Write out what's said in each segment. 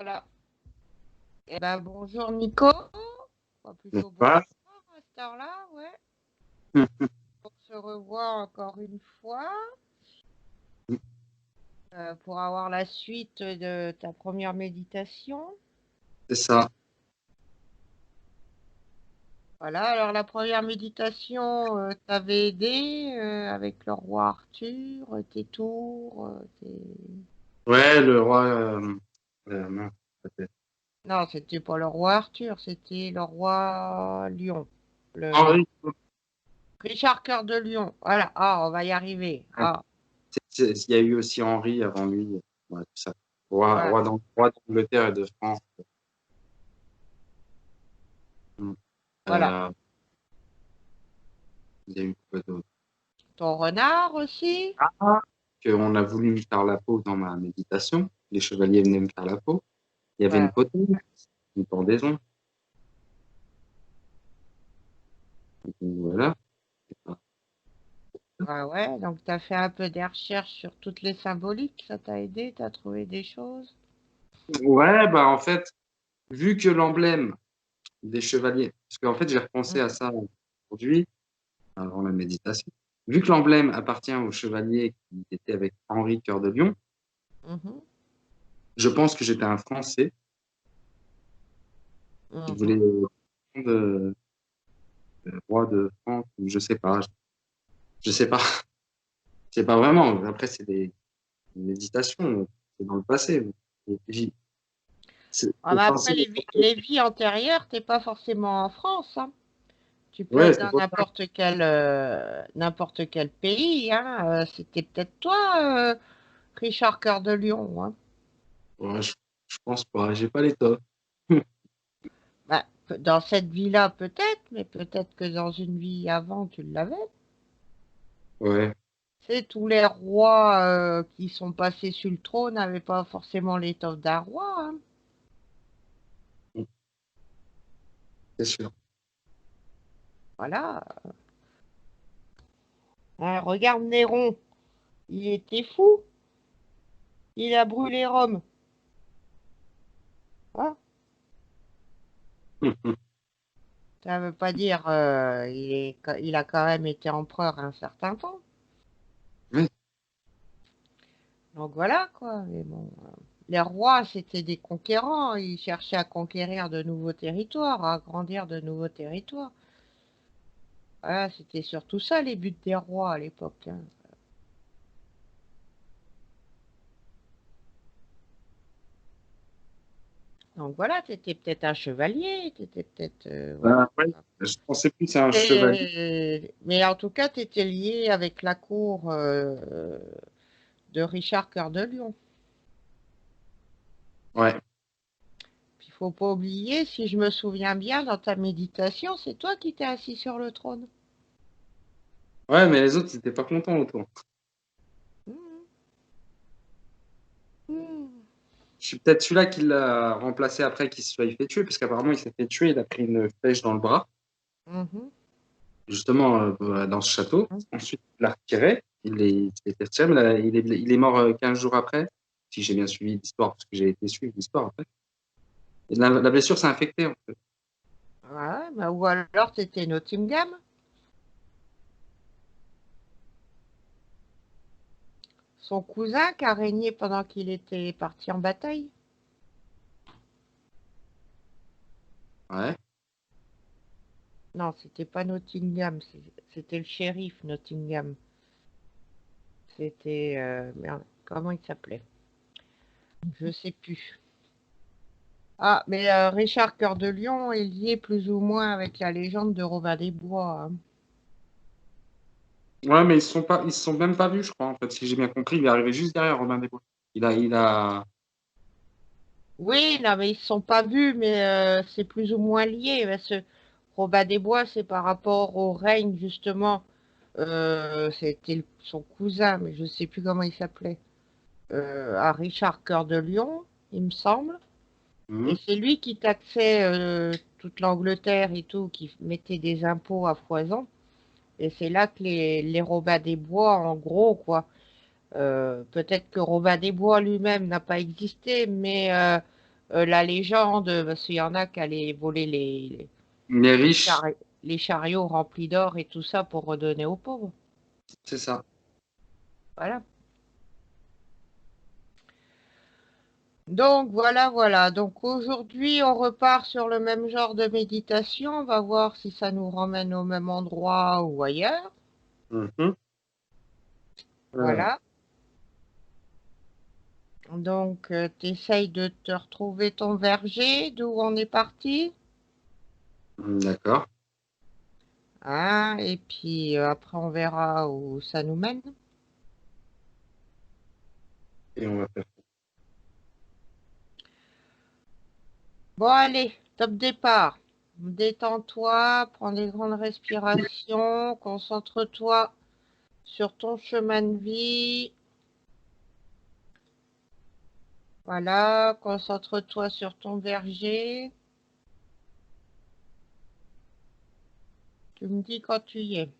Voilà. Eh ben, bonjour Nico. Enfin, plutôt Pas. bonsoir à cette heure-là, ouais. On se revoit encore une fois pour avoir la suite de ta première méditation. C'est ça. Voilà, alors la première méditation t'avait aidé avec le roi Arthur, tes tours, Ouais, le roi. Mince, peut-être. Non, c'était pas le roi Arthur, c'était le roi Lion. Le Henri. Richard Cœur de Lion. Voilà, ah, on va y arriver. Ouais. Ah, Il y a eu aussi Henri avant lui. Ouais, tout ça. ouais, Roi d'Angleterre et de France. Mm. voilà. Euh, il y a eu quoi d'autre? Ton renard aussi. Ah, qu'on a voulu me faire la peau dans ma méditation. Les chevaliers venaient me faire la peau. Il y avait une Ouais. potence, une pendaison. Donc, voilà. Ouais, ouais, donc tu as fait un peu des recherches sur toutes les symboliques, ça t'a aidé, tu as trouvé des choses. Ouais, bah en fait, vu que l'emblème des chevaliers, parce qu'en fait j'ai repensé à Mhm, ça aujourd'hui, avant la méditation. Vu que l'emblème appartient au chevalier qui était avec Henri Cœur de Lion, mhm, je pense que j'étais un Français qui mhm. voulait prendre roi de France, ou je sais pas, je sais pas, c'est pas vraiment. Après, c'est des méditations, c'est dans le passé. Et Ah, mais c'est après, censé. les vies antérieures, t'es pas forcément en France, hein. Tu peux Ouais, être c'est dans pour ça. n'importe quel pays, hein. C'était peut-être toi, Richard Cœur de Lion, hein. Ouais, je pense pas, j'ai pas l'état. Bah, dans cette vie-là, peut-être, mais peut-être que dans une vie avant, tu l'avais. Ouais, C'est tous les rois qui sont passés sur le trône n'avaient pas forcément l'étoffe d'un roi, hein. c'est sûr. Voilà. Hein, regarde Néron, il était fou. Il a brûlé Rome. Hein, ça veut pas dire il a quand même été empereur un certain temps. Ouais, Donc voilà quoi. Mais bon, les rois c'était des conquérants. Ils cherchaient à conquérir de nouveaux territoires, à agrandir de nouveaux territoires. Voilà, c'était surtout ça les buts des rois à l'époque, hein. Donc voilà, tu étais peut-être un chevalier, tu étais peut-être... voilà. ouais, je pensais plus à un chevalier. Mais en tout cas, tu étais lié avec la cour de Richard Cœur de Lion. Ouais, Puis il faut pas oublier, si je me souviens bien, dans ta méditation, c'est toi qui t'es assis sur le trône. ouais, mais les autres, ils étaient pas contents autour. Mmh, mmh, Je suis peut-être celui-là qui l'a remplacé après qu'il se soit fait tuer, parce qu'apparemment, il s'est fait tuer, il a pris une flèche dans le bras, mmh, justement, dans ce château. mmh. Ensuite, il l'a retiré, il s'est fait retirer, mais là, il est mort 15 jours après, si j'ai bien suivi l'histoire, parce que j'ai été suivre l'histoire après. Et la blessure s'est infectée, en fait. Ouais, bah, ou alors tu étais Nottingham, son cousin qui a régné pendant qu'il était parti en bataille. Ouais. Non, c'était pas Nottingham, c'était le shérif Nottingham. C'était... merde, comment il s'appelait? Je sais plus. Ah, mais Richard Cœur de Lion est lié plus ou moins avec la légende de Robin des Bois, hein. Ouais, mais ils se sont même pas vus, je crois, en fait, si j'ai bien compris. Il est arrivé juste derrière Robin des Bois. Oui, non, mais ils ne sont pas vus, mais c'est plus ou moins lié. Parce que Robin des Bois, c'est par rapport au règne, justement. C'était son cousin, mais je ne sais plus comment il s'appelait. À Richard Cœur de Lion, il me semble. Et Mhm. c'est lui qui taxait toute l'Angleterre et tout, qui mettait des impôts à foison. Et c'est là que les Robins des Bois, en gros, quoi. Peut-être que Robin des Bois lui-même n'a pas existé, mais la légende, parce qu'il y en a qui allaient voler Les riches, les chariots remplis d'or et tout ça pour redonner aux pauvres. c'est ça. Voilà. Donc voilà, voilà. Donc aujourd'hui, on repart sur le même genre de méditation. On va voir si ça nous ramène au même endroit ou ailleurs. Mhm. Voilà. Donc, tu essayes de te retrouver ton verger, d'où on est parti. D'accord. Hein, et puis après, on verra où ça nous mène. Et on va faire. Bon, allez, top départ. Détends-toi, prends des grandes respirations, concentre-toi sur ton chemin de vie. Voilà, concentre-toi sur ton verger. Tu me dis quand tu y es.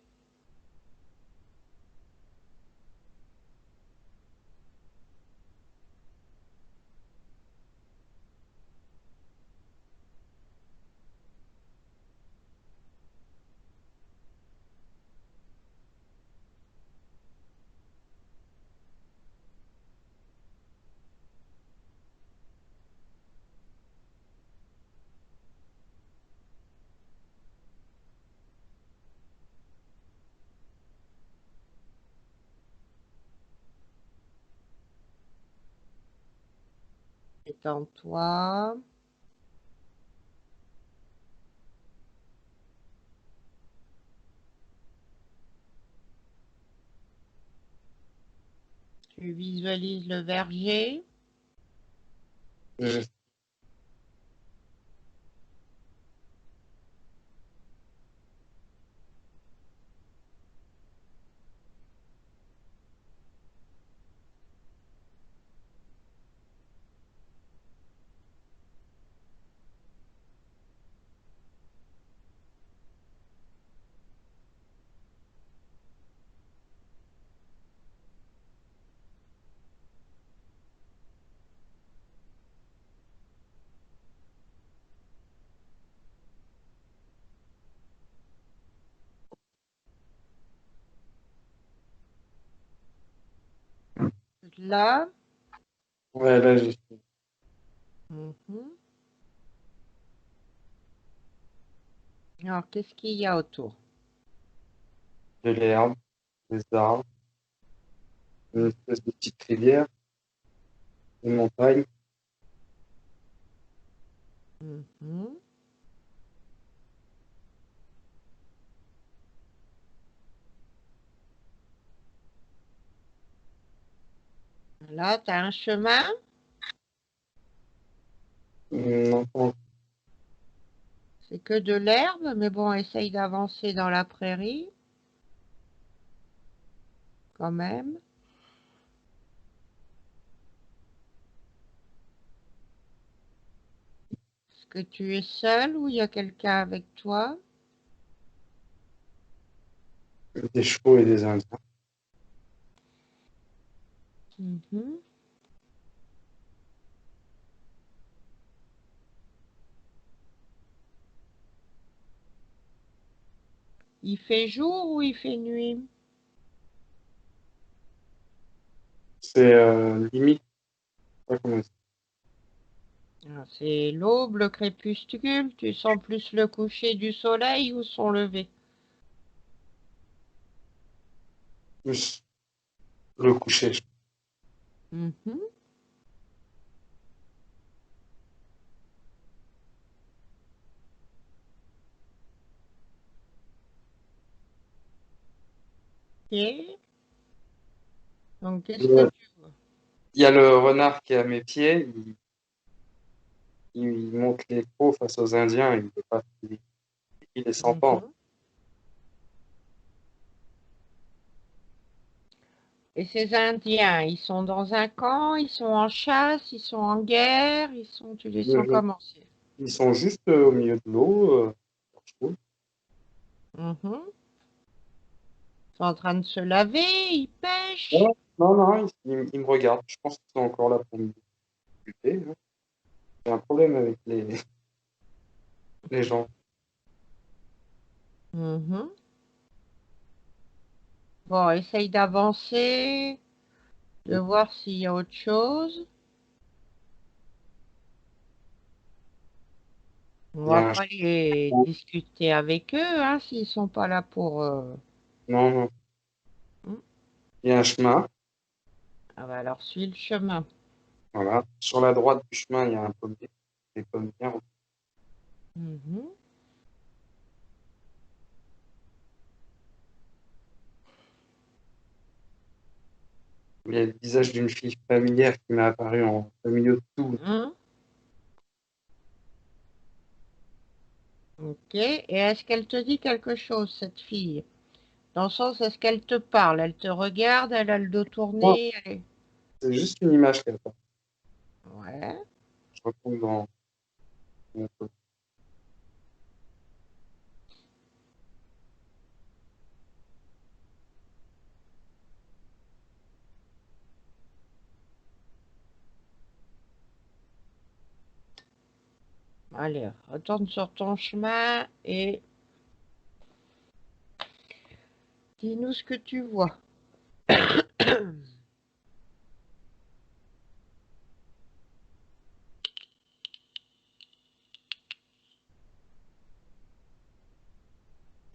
Détends-toi. Tu visualises le verger. Je- Là. Ouais, là, j'ai Mhm. Alors, qu'est-ce qu'il y a autour? de l'herbe, des arbres, une espèce de petite rivière, une montagne. Mhm. Là, tu as un chemin. Non, pas C'est que de l'herbe, mais bon, essaye d'avancer dans la prairie, quand même. Est-ce que tu es seul ou il y a quelqu'un avec toi? des chevaux et des Indiens. Mhm. Il fait jour ou il fait nuit? C'est limite, je sais pas comment Ah, c'est l'aube, le crépuscule. Tu sens plus le coucher du soleil ou son lever? plus le coucher. Mhm. Ok. Donc, qu'est-ce que Il tu vois? y a le renard qui est à mes pieds. Il monte les crocs face aux Indiens. Il peut pas. Il est sans pente. Mhm. Et ces Indiens, ils sont dans un camp, ils sont en chasse, ils sont en guerre, tu les sens Je- comment? Ils sont juste au milieu de l'eau, je trouve. Mhm. Ils sont en train de se laver, ils pêchent. Non, non, non, ils me regardent. Je pense qu'ils sont encore là pour me buter, hein. J'ai un problème avec les gens. Mhm. Bon, essaye d'avancer, de voir s'il y a autre chose. On Il y va a un pas aller chemin. discuter avec eux, hein, s'ils sont pas là pour... Non, non. hmm. Il y a un chemin. Ah bah alors, suis le chemin. Voilà. Sur la droite du chemin, il y a un pommier. Des pommes bien. Mhm. Il y a le visage d'une fille familière qui m'est apparu au milieu de tout. Hein. Ok. Et est-ce qu'elle te dit quelque chose, cette fille? Dans le sens, est-ce qu'elle te parle? Elle te regarde, elle a le dos Non, tourné, c'est juste une image qu'elle a. Ouais. Je retrouve dans mon truc. Allez, retourne sur ton chemin et dis-nous ce que tu vois.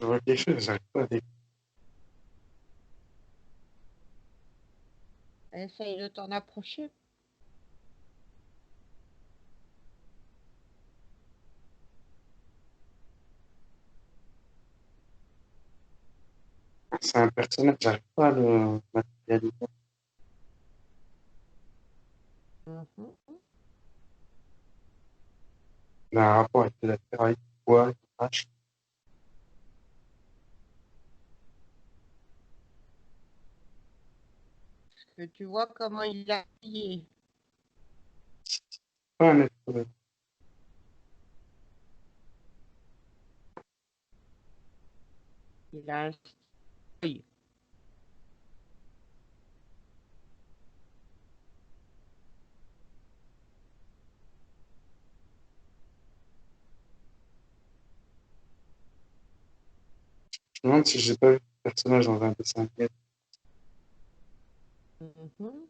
Je vois quelque chose, j'arrive pas à décrire. Essaye de t'en approcher. C'est un personnage, j'arrive pas à le matérialiser. Mhm. Il a un rapport avec la ferraille, du bois, une hache. Est-ce que tu vois comment il a habillé? Pas un être humain. Il a un œil. Je me demande si j'ai pas vu ce personnage dans un dessin animé. Mhm.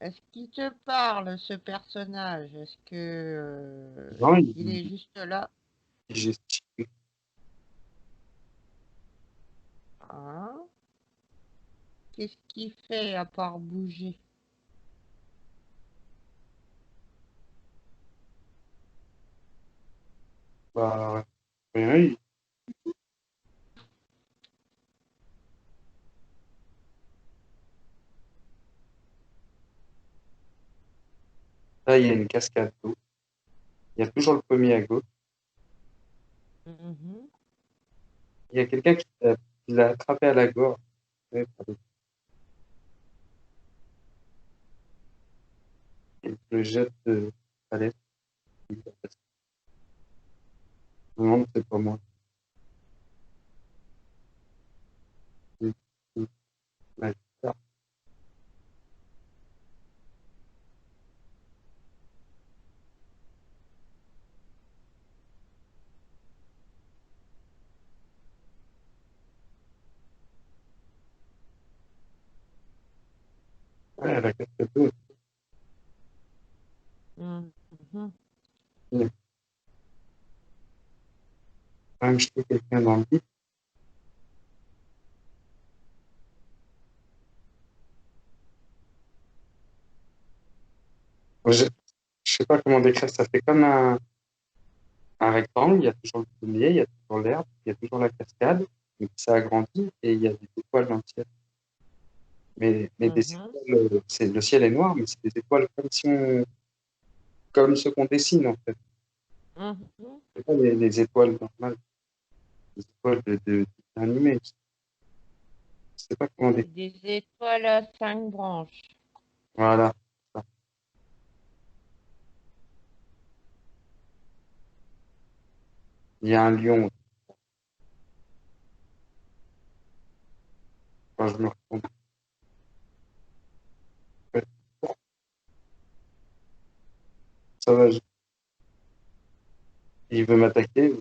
Est-ce qu'il te parle, ce personnage? Est-ce que Non, il est juste là? il gesticule. Hein. Qu'est-ce qu'il fait à part bouger? Bah, rien, là, il y a une cascade d'eau. Il y a toujours le pommier à gauche. Mhm. Il y a quelqu'un qui l'a attrapé à la gorge. Ouais, pardon. Il le jette de falaise. Je me demande, c'est pas moi. Ouais, ouais, la cascade d'eau. Mhm. Il y a quand même jeté quelqu'un dans le lit. Je, je sais pas comment décrire, ça fait comme un rectangle, il y a toujours le pommier, il y a toujours l'herbe, il y a toujours la cascade, mais ça agrandit et il y a des étoiles dans le ciel. Mais des Mhm. étoiles, le ciel est noir, mais c'est des étoiles comme si comme ce qu'on dessine en fait. Mhm. C'est pas les étoiles normales, les étoiles de dessin animé. Je sais pas comment décrire. C'est des étoiles à 5 branches. Voilà. Ça. Il y a un lion. Alors, je me retourne. Ouais, ça va, il veut m'attaquer.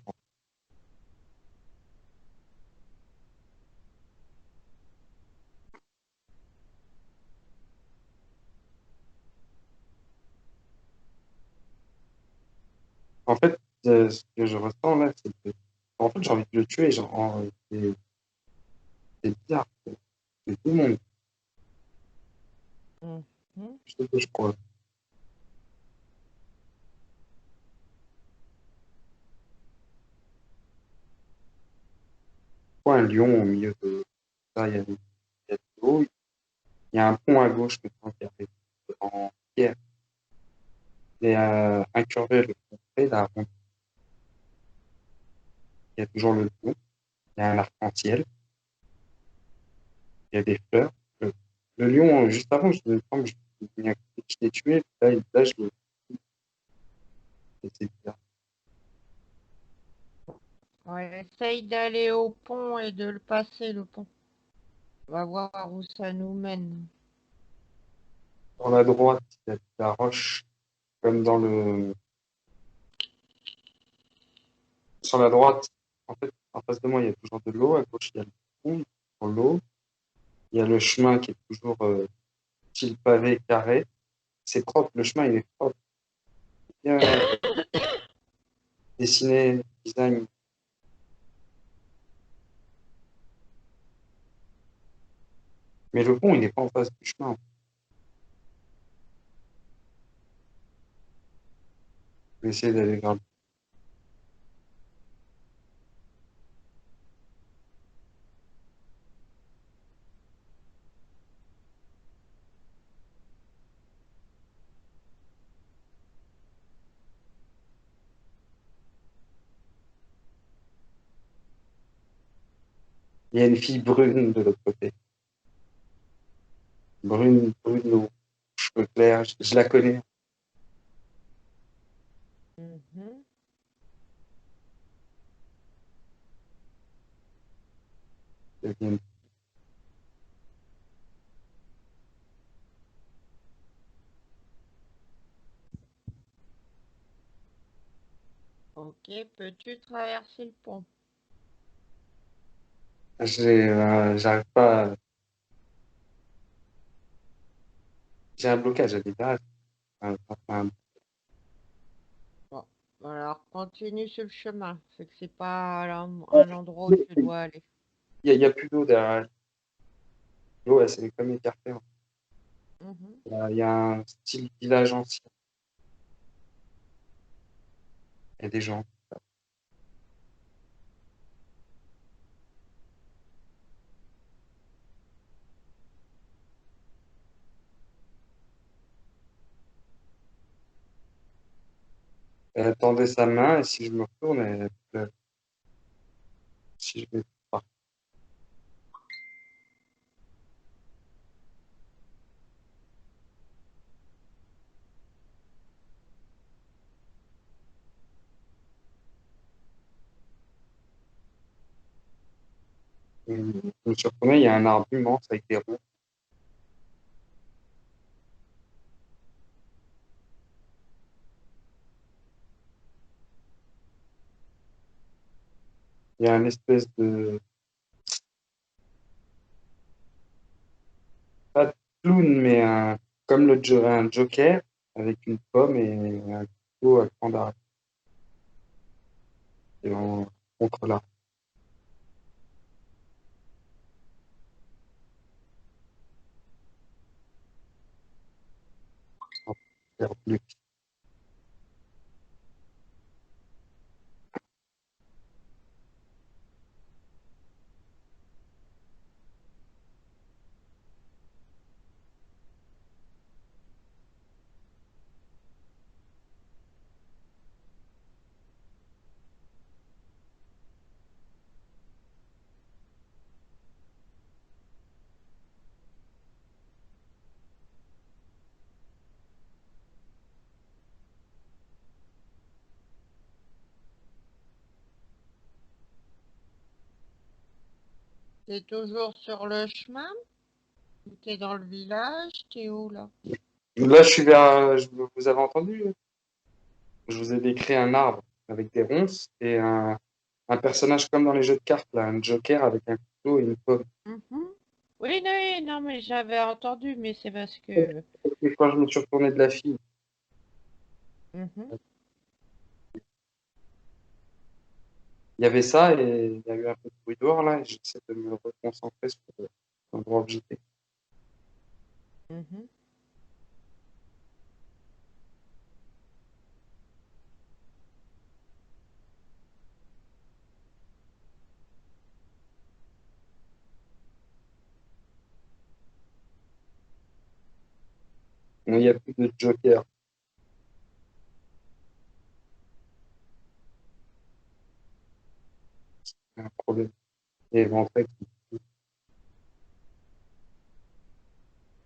En fait, ce que je ressens là, c'est que, en fait, j'ai envie de le tuer. Genre, c'est bizarre. C'est tout le monde. Mhm. Je sais pas, je crois. Quoi, un lion au milieu de ça, il y a de l'eau. Il y a un pont à gauche maintenant qui arrive en pierre. Et incurvé le pont près d'un rond. Il y a toujours le pont. Il y a un arc-en-ciel. Il y a des fleurs. Le lion, juste avant, je me semble, je l'ai tué. Là, je le. C'est bizarre. Ouais, essaye d'aller au pont et de le passer, le pont. On va voir où ça nous mène. Sur la droite, il y a de la roche, comme dans le. Sur la droite, en fait, en face de moi, il y a toujours de l'eau. À gauche, il y a le pont pour l'eau. Il y a le chemin qui est toujours style pavé carré. C'est propre, le chemin, il est propre. Bien dessiné, design. Mais le pont, il n'est pas en face du chemin. Je vais essayer d'aller vers le. Il y a une fille brune de l'autre côté. Brune, brune, aux cheveux clairs. Je la connais. Mhm. Elle vient. Ok, peux-tu traverser le pont? J'arrive pas. J'ai un blocage à l'hiver. Bon, alors continue sur le chemin. C'est que c'est pas un endroit où tu dois aller. Il y a plus d'eau derrière. L'eau, elle s'est comme écartée. Mhm. Il y a un style village ancien. Il y a des gens. Elle tendait sa main et si je me retourne, si je vais pas. Je me suis retourné, il y a un arbre immense avec des ronds. Il y a un espèce de, pas de clown, mais comme un joker avec une pomme et un couteau à grand d'arrêt. Et contre là. T'es toujours sur le chemin? Ou t'es dans le village? T'es où là? Là, je suis vers. Vous avez entendu? Je vous ai décrit un arbre avec des ronces et un personnage comme dans les jeux de cartes, là, un joker avec un couteau et une pomme. Mhm. Oui, non, non, mais j'avais entendu, mais c'est parce que. Et quand je me suis retourné de la fille, Mhm. il y avait ça et il y a eu un peu de bruit dehors là et j'essaie de me reconcentrer sur l'endroit où j'étais. Mhm. Il n'y a plus de joker, c'est un problème. Et en fait,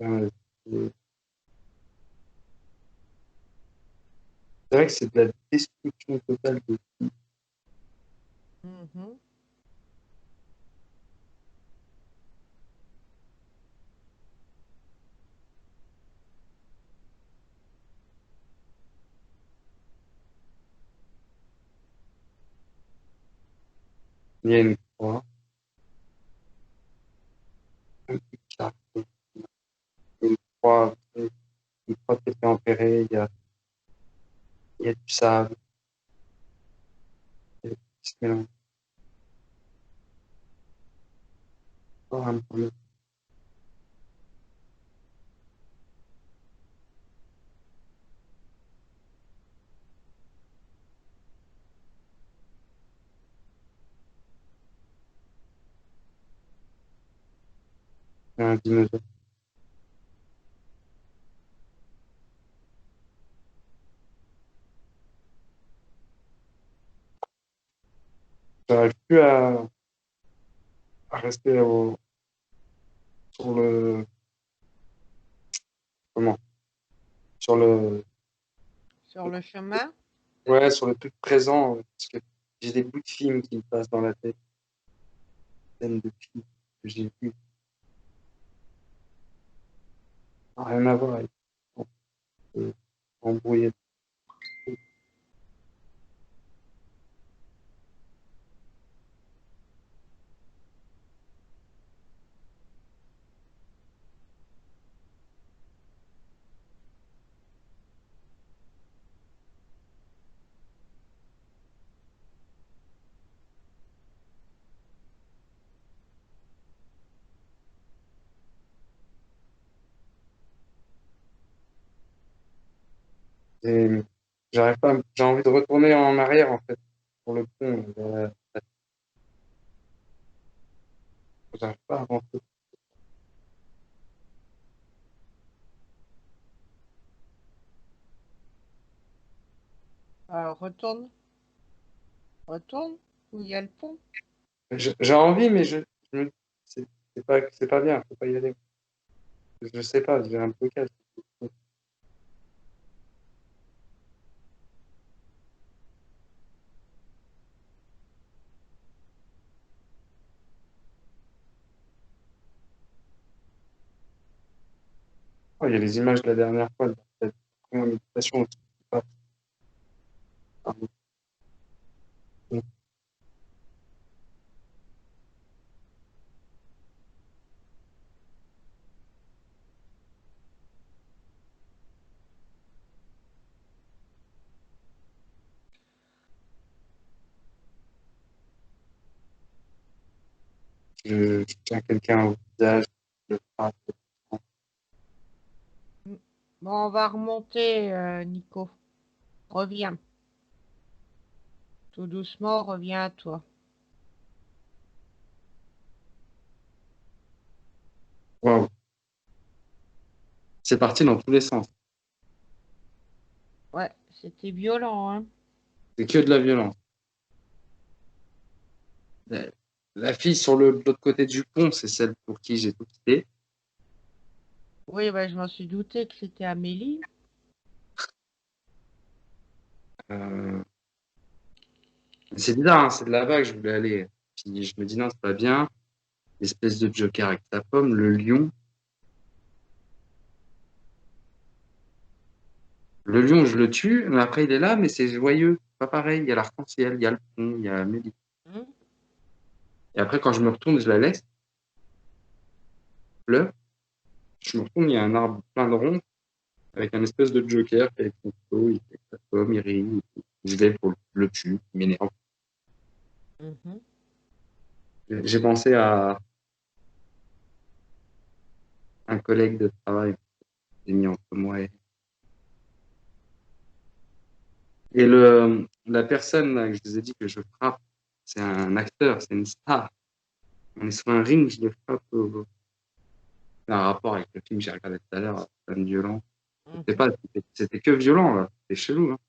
euh, c'est vrai que c'est de la destruction totale de. Mhm. Il y a une croix, un petit carré, une croix, une croix qui était enterrée, il y a du sable, il y a qui se mélange. Encore un peu, un dinosaure. J'arrive plus à rester sur le, comment, sur le, Sur le chemin? ouais, sur le truc présent, parce que j'ai des bouts de films qui me passent dans la tête, scènes de films que j'ai vues, rien à voir avec, euh, embrouillé. Et j'arrive pas, j'ai envie de retourner en arrière, en fait, pour le pont. J'arrive pas à avancer. Alors retourne, où il y a le pont. J'ai envie, mais c'est c'est pas bien, faut pas y aller. Je sais pas, j'ai un blocage. Oh, il y a les images de la dernière fois, de la première méditation. Je tiens quelqu'un au visage, je frappe. Mm. Bon, on va remonter, Nico. Reviens. Tout doucement, reviens à toi. Waouh, c'est parti dans tous les sens. Ouais, c'était violent, hein. C'est que de la violence. La, la fille sur l'autre côté du pont, c'est celle pour qui j'ai tout quitté. Oui, bah, je m'en suis douté que c'était Amélie. Euh, c'est bizarre, hein, c'est de là-bas que je voulais aller. Puis je me dis non, c'est pas bien. l'espèce de Joker avec sa pomme, le lion. Le lion, je le tue, mais après il est là, mais c'est joyeux. Pas pareil, il y a l'arc-en-ciel, il y a le pont, il y a Amélie. Mhm. Et après, quand je me retourne, je la laisse, pleure. Je me retourne, il y a un arbre plein de ronds, avec un espèce de Joker qui avec son couteau, il fait sa pomme, il rit. Je vais pour le tue, il m'énerve. Mhm. J'ai pensé à un collègue de travail qui s'est mis entre moi et la personne là, que je vous ai dit que je frappe, c'est un acteur, c'est une star. On est sur un ring, je le frappe. C'est un rapport avec le film que j'ai regardé tout à l'heure, Femme violent. C'était Mhm. pas, c'était que violent, là. C'était chelou, hein.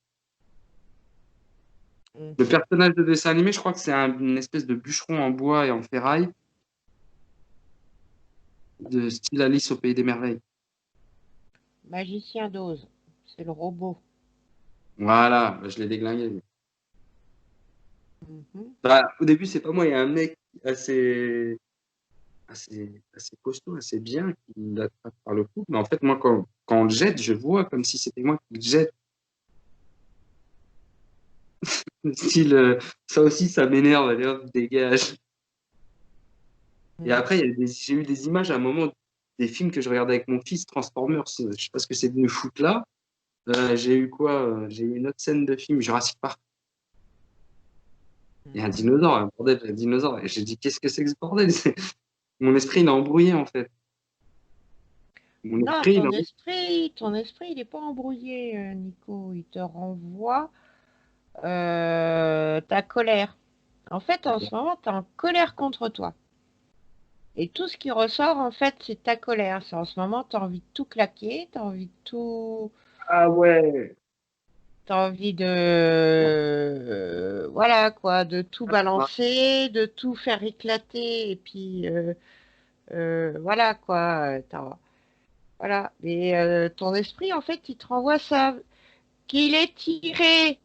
Le Mhm. personnage de dessin animé, je crois que c'est une espèce de bûcheron en bois et en ferraille, de style Alice au Pays des Merveilles. Magicien d'Oz, c'est le robot. Voilà, bah, je l'ai déglingué, lui. Mhm. Bah, au début, c'est pas moi, il y a un mec assez costaud, assez bien, qui l'attrape par le cou. Mais en fait, moi, quand on le jette, je vois comme si c'était moi qui le jette. Style, ça aussi, ça m'énerve, allez hop, dégage. Et Mhm. après, j'ai eu des images à un moment des films que je regardais avec mon fils, Transformers. Je sais pas ce que c'est venu foutre là. J'ai eu quoi? J'ai eu une autre scène de film, Jurassic Park. Il y a un Mhm. dinosaure, un bordel, un dinosaure. Et j'ai dit, qu'est-ce que c'est que ce bordel? Mon esprit, il est embrouillé, en fait. Mon Non, esprit, il est ton esprit, il n'est pas embrouillé, Nico. Il te renvoie ta colère. En fait, en ce moment, tu es en colère contre toi. Et tout ce qui ressort, en fait, c'est ta colère. C'est en ce moment, tu as envie de tout claquer, tu as envie de tout. Ah ouais. T'as envie de. Voilà, quoi, de tout balancer, de tout faire éclater. Et puis, voilà, quoi. Voilà. Et ton esprit, en fait, il te renvoie ça. Qu'il est tiré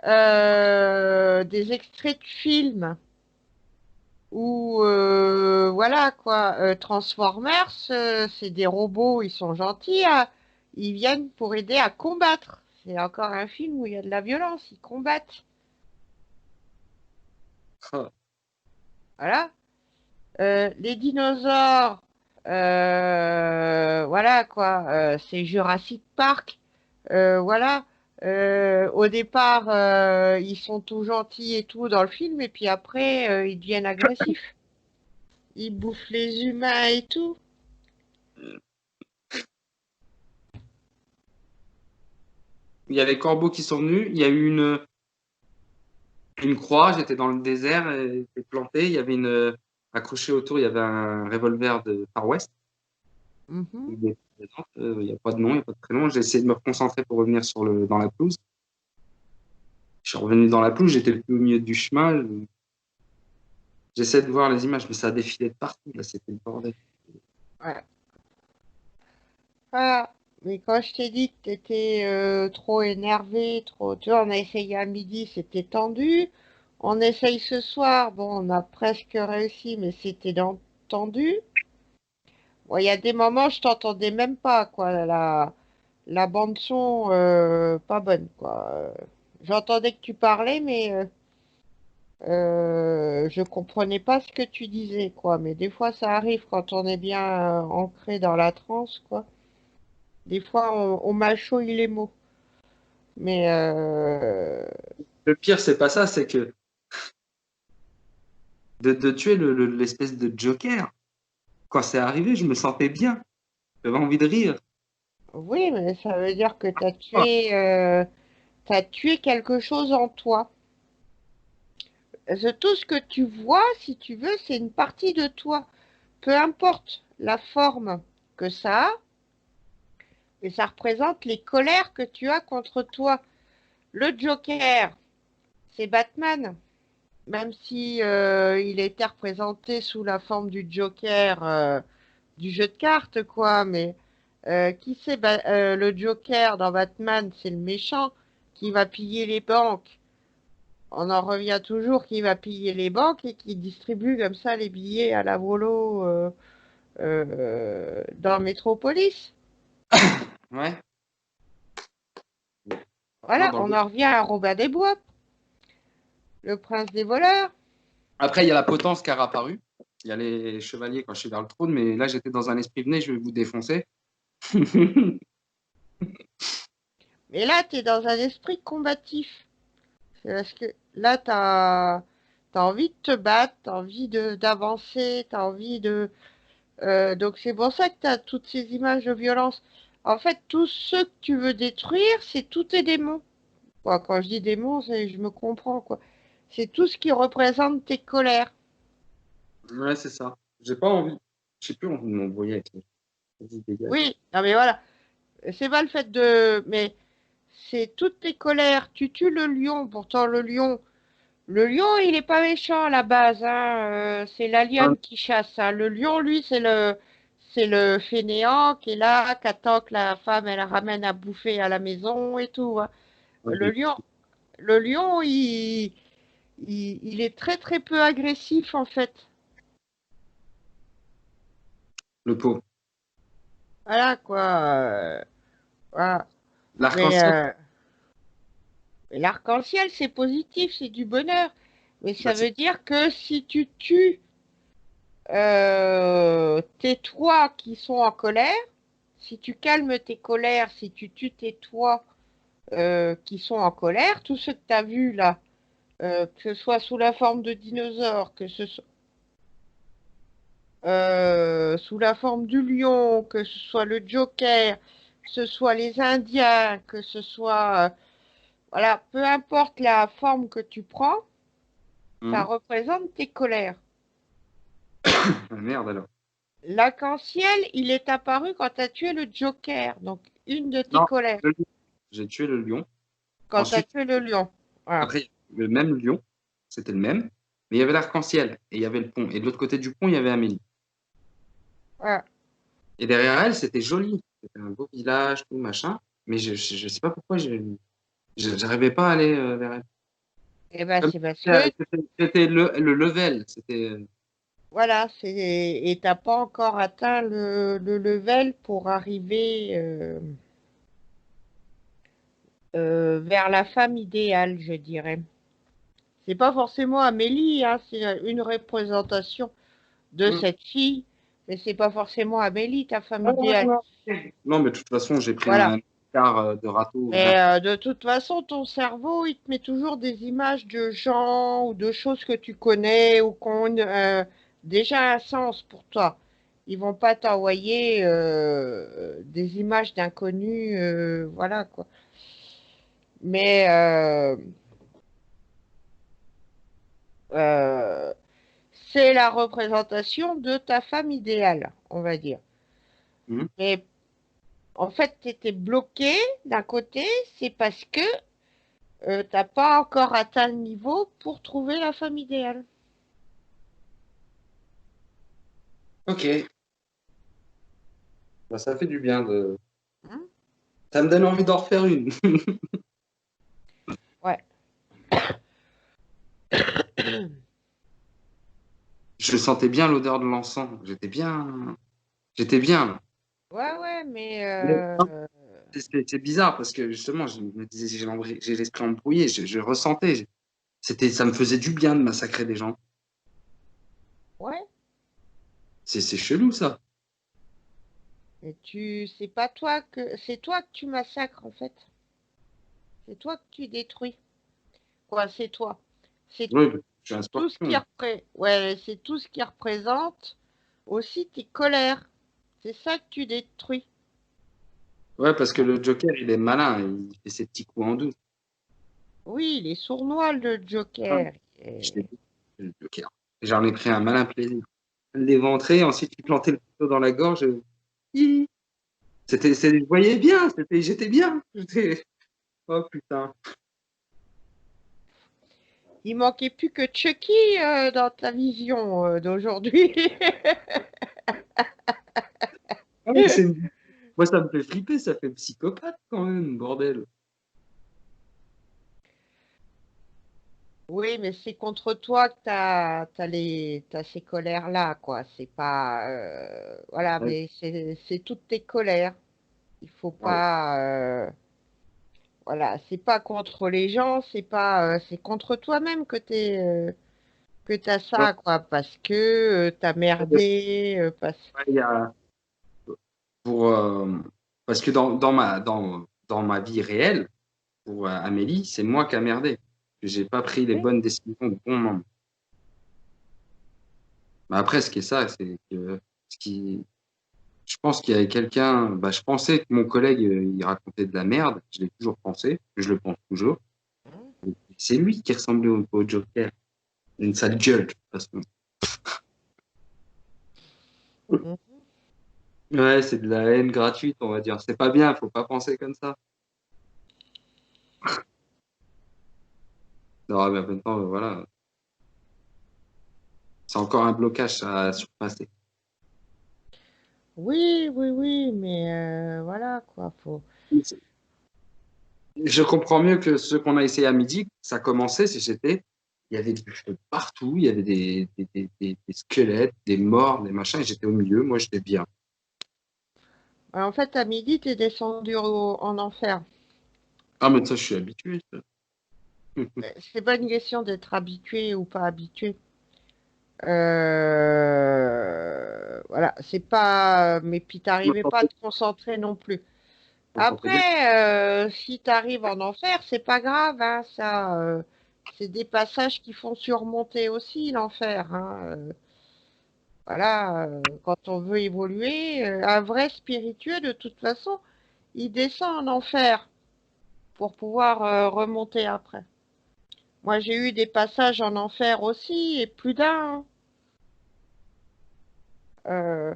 des extraits de films ou voilà quoi, Transformers, c'est des robots, ils sont gentils, ils viennent pour aider à combattre. C'est encore un film où il y a de la violence, ils combattent. Ah, Voilà. Les dinosaures, voilà quoi, c'est Jurassic Park, voilà. Au départ, ils sont tout gentils et tout dans le film, et puis après, ils deviennent agressifs. Ils bouffent les humains et tout. il y a les corbeaux qui sont venus. Il y a eu une croix. J'étais dans le désert, j'étais planté. Il y avait accroché autour, il y avait un revolver de Far West. Mhm. Il n'y a pas de nom, il n'y a pas de prénom. J'ai essayé de me reconcentrer pour revenir dans la pelouse. Je suis revenu dans la pelouse, j'étais plus au milieu du chemin. J'essaie de voir les images, mais ça a défilé de partout. Là, c'était le bordel. Ouais. Voilà. Mais quand je t'ai dit que t'étais trop énervé, trop, tu vois, on a essayé à midi, c'était tendu. On essaye ce soir, bon, on a presque réussi, mais c'était tendu. Bon, il y a des moments, je t'entendais même pas, quoi. La bande son, pas bonne, quoi. J'entendais que tu parlais, mais je comprenais pas ce que tu disais, quoi. Mais des fois, ça arrive quand on est bien ancré dans la transe, quoi. Des fois, on mâchouille les mots. Mais Le pire, c'est pas ça, c'est que de tuer l'espèce de Joker. Quand c'est arrivé, je me sentais bien. J'avais envie de rire. oui, mais ça veut dire que t'as tué quelque chose en toi. Tout ce que tu vois, si tu veux, c'est une partie de toi. Peu importe la forme que ça a, et ça représente les colères que tu as contre toi. Le Joker, c'est Batman. Même si il a été représenté sous la forme du Joker du jeu de cartes, quoi. Mais qui c'est le Joker dans Batman? C'est le méchant qui va piller les banques. on en revient toujours qu'il va piller les banques et qu'il distribue comme ça les billets à la volo dans Métropolis. Ouais. Non, Voilà, dans on le... en revient à Robin des Bois, le prince des voleurs. Après, il y a la potence qui a apparu. Il y a les chevaliers quand je suis vers le trône, mais là, j'étais dans un esprit, venez, je vais vous défoncer. Mais là, tu es dans un esprit combatif. C'est parce que là, tu as envie de te battre, tu as envie d'avancer, tu as envie de... donc c'est pour ça que tu as toutes ces images de violence. En fait, tout ce que tu veux détruire, c'est tous tes démons. Bon, quand je dis démons, je me comprends, quoi. C'est tout ce qui représente tes colères. Ouais, c'est ça. J'ai pas envie. J'ai plus envie de m'embrouiller avec les... Vas-y, dégage. Oui, non mais voilà. C'est pas le fait de... Mais c'est toutes tes colères. Tu tues le lion, pourtant le lion, il est pas méchant à la base, hein. C'est la Ah, lionne qui chasse, hein. Le lion, lui, c'est le fainéant qui est là, qui attend que la femme, elle ramène à bouffer à la maison et tout, hein. Le ok. lion, le lion, il est très très peu agressif en fait. Le pauvre. Voilà quoi. Voilà. Mais, L'arc-en-ciel, mais l'arc-en-ciel, c'est positif, c'est du bonheur. Mais bah, ça veut dire que si tu tues tes toits qui sont en colère, si tu calmes tes colères, si tu tues tes toits qui sont en colère, tout ce que tu as vu là, que ce soit sous la forme de dinosaures, que ce soit sous la forme du lion, que ce soit le Joker, que ce soit les Indiens, que ce soit... voilà, peu importe la forme que tu prends, ça hum. représente tes colères. Ah, merde alors. L'arc-en-ciel, il est apparu quand tu as tué le Joker, donc une de tes Non, colères, le lion. J'ai tué le lion. quand tu as Ensuite, tué le lion. Voilà. après, le même lion, c'était le même, mais il y avait l'arc-en-ciel et il y avait le pont. Et de l'autre côté du pont, il y avait Amélie. Voilà. Et derrière elle, c'était joli. C'était un beau village, tout machin. Mais je sais pas pourquoi j'arrivais pas à aller vers elle. Et ben Comme c'est parce c'était que c'était le level. C'était voilà, c'est et t'as pas encore atteint le level pour arriver vers la femme idéale, je dirais. C'est pas forcément Amélie, hein, c'est une représentation de hum. cette fille, mais c'est pas forcément Amélie, ta femme Ouais, ouais, idéale. ouais. Non, mais de toute façon, j'ai pris Voilà. un quart de râteau. Mais de toute façon, ton cerveau, il te met toujours des images de gens ou de choses que tu connais ou qu'on déjà un sens pour toi. Ils vont pas t'envoyer des images d'inconnus, voilà quoi. Mais euh, c'est la représentation de ta femme idéale, on va dire. Hum. Mais en fait, tu étais bloqué d'un côté, c'est parce que t'as pas encore atteint le niveau pour trouver la femme idéale. Ok, bah, ça fait du bien de. Hein. Ça me donne envie d'en refaire une. Ouais. Je sentais bien l'odeur de l'encens. J'étais bien là. Ouais, ouais, mais Mais, non, c'est bizarre parce que justement, je me disais, j'ai l'esprit embrouillé. Je ressentais. Ça me faisait du bien de massacrer des gens. ouais. C'est chelou ça. Et c'est pas toi c'est toi que tu massacres en fait. C'est toi que tu détruis. Quoi, c'est toi. C'est Oui, je suis un tout ce qui scorpion. ouais, c'est tout ce qui représente aussi tes colères. C'est ça que tu détruis. Ouais, parce que le Joker, il est malin. Il fait ses petits coups en douce. Oui, il est sournois le Ah, Joker. je l'ai vu, le Joker. J'en ai pris un malin plaisir. L'éventrer, ensuite lui planter le couteau dans la gorge. Hi. Je voyais bien, j'étais bien. Oh putain. Il manquait plus que Chucky dans ta vision d'aujourd'hui. Ah ouais, moi, ça me fait flipper, ça fait psychopathe quand même, bordel. Oui, mais c'est contre toi que t'as ces colères-là, quoi. C'est pas, voilà, Ouais. mais c'est toutes tes colères. Il faut Ouais. pas, voilà, c'est pas contre les gens, c'est pas, c'est contre toi-même que t'as Ouais. ça, quoi, parce que t'as merdé, parce. Il y a, pour, parce que dans ma vie réelle, pour Amélie, c'est moi qui a merdé. J'ai pas pris les Oui, bonnes décisions au bon moment. Mais après, ce qui est ça, c'est que ce qui, je pense qu'il y avait quelqu'un, bah, je pensais que mon collègue, il racontait de la merde. Je l'ai toujours pensé. Je le pense toujours. C'est lui qui ressemblait au Joker. Une sale gueule, de toute façon. Mhm. Ouais, c'est de la haine gratuite, on va dire. C'est pas bien, faut pas penser comme ça. Non, mais en même temps, voilà. C'est encore un blocage à surpasser. Oui, oui, oui, mais voilà, quoi, faut. Je comprends mieux que ce qu'on a essayé à midi. Ça commençait, il y avait du feu partout, il y avait des squelettes, des morts, des machins, et j'étais au milieu, moi j'étais bien. En fait, à midi, t'es descendu en enfer. Ah, mais ça, je suis habitué, ça. C'est pas une question d'être habitué ou pas habitué. Voilà, c'est pas. Mais puis Je me t'arrivais pas à sentais, te concentrer non plus. je me sentais bien. Après, si t'arrives en enfer, c'est pas grave, hein, ça. C'est des passages qui font surmonter aussi l'enfer, hein. Voilà, quand on veut évoluer, un vrai spiritueux, de toute façon, il descend en enfer pour pouvoir remonter après. Moi, j'ai eu des passages en enfer aussi, et plus d'un, hein,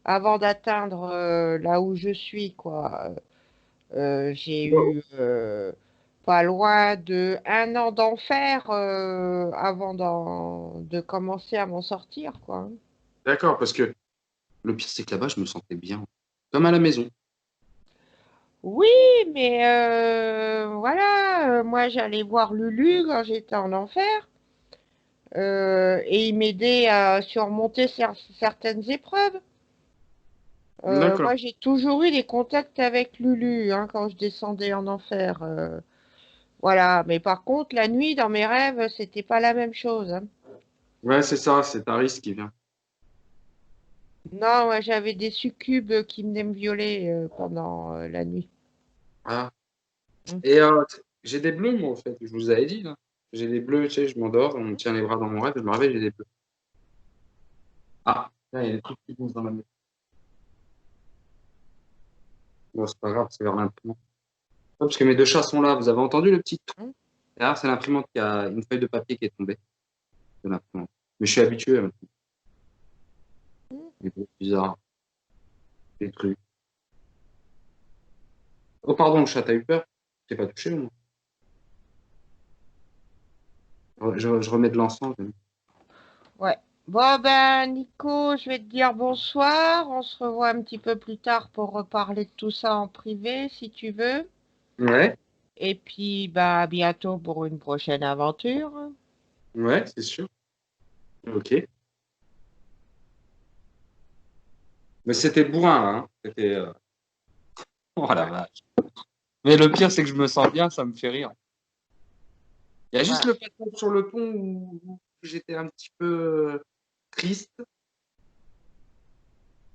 avant d'atteindre là où je suis, quoi. J'ai eu pas loin de 1 an d'enfer avant de commencer à m'en sortir, quoi. D'accord, parce que le pire, c'est que là-bas, je me sentais bien. Comme à la maison. Oui, mais voilà, moi j'allais voir Lulu quand j'étais en enfer et il m'aidait à surmonter certaines épreuves. D'accord. Moi j'ai toujours eu des contacts avec Lulu hein, quand je descendais en enfer. Voilà, mais par contre la nuit dans mes rêves c'était pas la même chose, hein. Ouais, c'est ça, c'est Taris qui vient. Non, moi j'avais des succubes qui venaient me violer pendant la nuit. Ah. Mm. Et j'ai des bleus, moi, en fait, je vous avais dit, là. J'ai des bleus, tu sais, je m'endors, on me tient les bras dans mon rêve, je me réveille, j'ai des bleus. Ah, là, il y a des trucs qui bougent dans la maison. Bon, c'est pas grave, c'est vers l'imprimante. Ouais, parce que mes deux chats sont là, vous avez entendu le petit truc? Mm. Derrière, c'est l'imprimante qui a une feuille de papier qui est tombée de l'imprimante. Mais je suis habitué à des trucs bizarres, des trucs. Oh, pardon, le chat, t'as eu peur? T'es pas touché, moi. Je remets de l'encens. Ouais. Bon ben Nico, je vais te dire bonsoir. On se revoit un petit peu plus tard pour reparler de tout ça en privé si tu veux. Ouais, Et puis bah à bientôt pour une prochaine aventure. ouais, c'est sûr. Ok. Mais c'était bourrin, hein. C'était. Oh la Ouais, vache. Mais le pire, c'est que je me sens bien, ça me fait rire. Il y a juste ouais. le passage sur le pont où j'étais un petit peu triste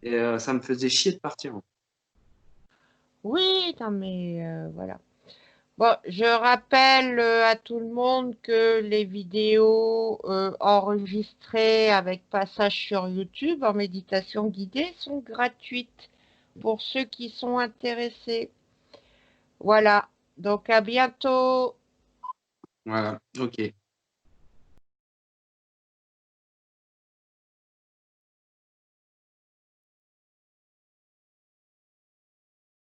et ça me faisait chier de partir. Oui, non mais voilà. Bon, je rappelle à tout le monde que les vidéos enregistrées avec passage sur YouTube en méditation guidée sont gratuites pour ceux qui sont intéressés. Voilà. Donc à bientôt. Voilà, ok.